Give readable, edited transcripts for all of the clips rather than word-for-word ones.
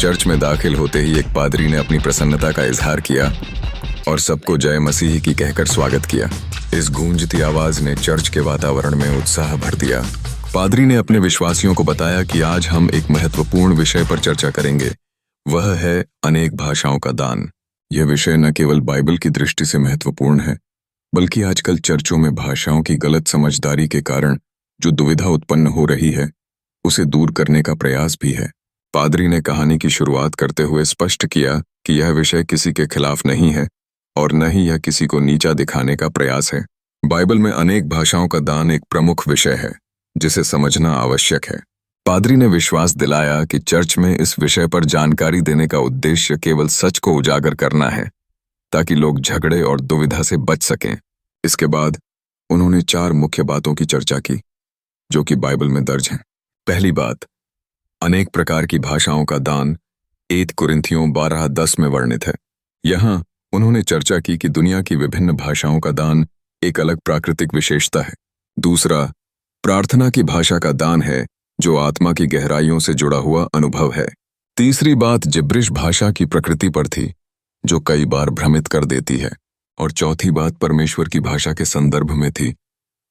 Church में दाखिल होते ही एक पादरी ने अपनी प्रसन्नता का इजहार किया और सबको जय मसीह की कहकर स्वागत किया। इस गूंजती आवाज ने चर्च के वातावरण में उत्साह भर दिया। पादरी ने अपने विश्वासियों को बताया कि आज हम एक महत्वपूर्ण विषय पर चर्चा करेंगे, वह है अनेक भाषाओं का दान। यह विषय न केवल बाइबल की दृष्टि से महत्वपूर्ण है, बल्कि आजकल चर्चों में भाषाओं की गलत समझदारी के कारण जो दुविधा उत्पन्न हो रही है, उसे दूर करने का प्रयास भी है। पादरी ने कहानी की शुरुआत करते हुए स्पष्ट किया कि यह विषय किसी के खिलाफ नहीं है और न ही यह किसी को नीचा दिखाने का प्रयास है। बाइबल में अनेक भाषाओं का दान एक प्रमुख विषय है जिसे समझना आवश्यक है। पादरी ने विश्वास दिलाया कि चर्च में इस विषय पर जानकारी देने का उद्देश्य केवल सच को उजागर करना है ताकि लोग झगड़े और दुविधा से बच सकें। इसके बाद उन्होंने 4 मुख्य बातों की चर्चा की जो कि बाइबल में दर्ज हैं। पहली बात, अनेक प्रकार की भाषाओं का दान 1 कुरिन्थियों 12:10 में वर्णित है। यहाँ उन्होंने चर्चा की कि दुनिया की विभिन्न भाषाओं का दान एक अलग प्राकृतिक विशेषता है। दूसरा, प्रार्थना की भाषा का दान है जो आत्मा की गहराइयों से जुड़ा हुआ अनुभव है। तीसरी बात जिब्रिश भाषा की प्रकृति पर थी जो कई बार भ्रमित कर देती है। और चौथी बात परमेश्वर की भाषा के संदर्भ में थी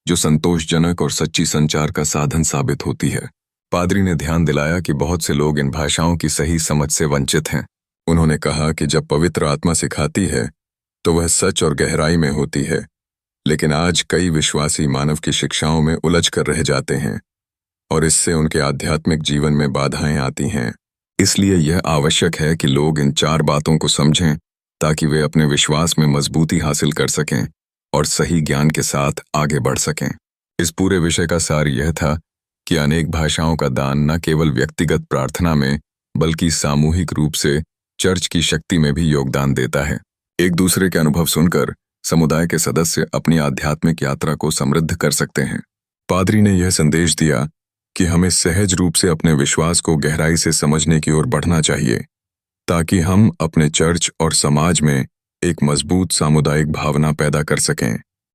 जो संतोषजनक और सच्ची संचार का साधन साबित होती है। पादरी ने ध्यान दिलाया कि बहुत से लोग इन भाषाओं की सही समझ से वंचित हैं। उन्होंने कहा कि जब पवित्र आत्मा सिखाती है तो वह सच और गहराई में होती है, लेकिन आज कई विश्वासी मानव की शिक्षाओं में उलझ कर रह जाते हैं और इससे उनके आध्यात्मिक जीवन में बाधाएं आती हैं। इसलिए यह आवश्यक है कि लोग इन 4 बातों को समझें ताकि वे अपने विश्वास में मजबूती हासिल कर सकें और सही ज्ञान के साथ आगे बढ़ सकें। इस पूरे विषय का सार यह था कि अनेक भाषाओं का दान न केवल व्यक्तिगत प्रार्थना में बल्कि सामूहिक रूप से चर्च की शक्ति में भी योगदान देता है। एक दूसरे के अनुभव सुनकर समुदाय के सदस्य अपनी आध्यात्मिक यात्रा को समृद्ध कर सकते हैं। पादरी ने यह संदेश दिया कि हमें सहज रूप से अपने विश्वास को गहराई से समझने की ओर बढ़ना चाहिए ताकि हम अपने चर्च और समाज में एक मजबूत सामुदायिक भावना पैदा कर सकें।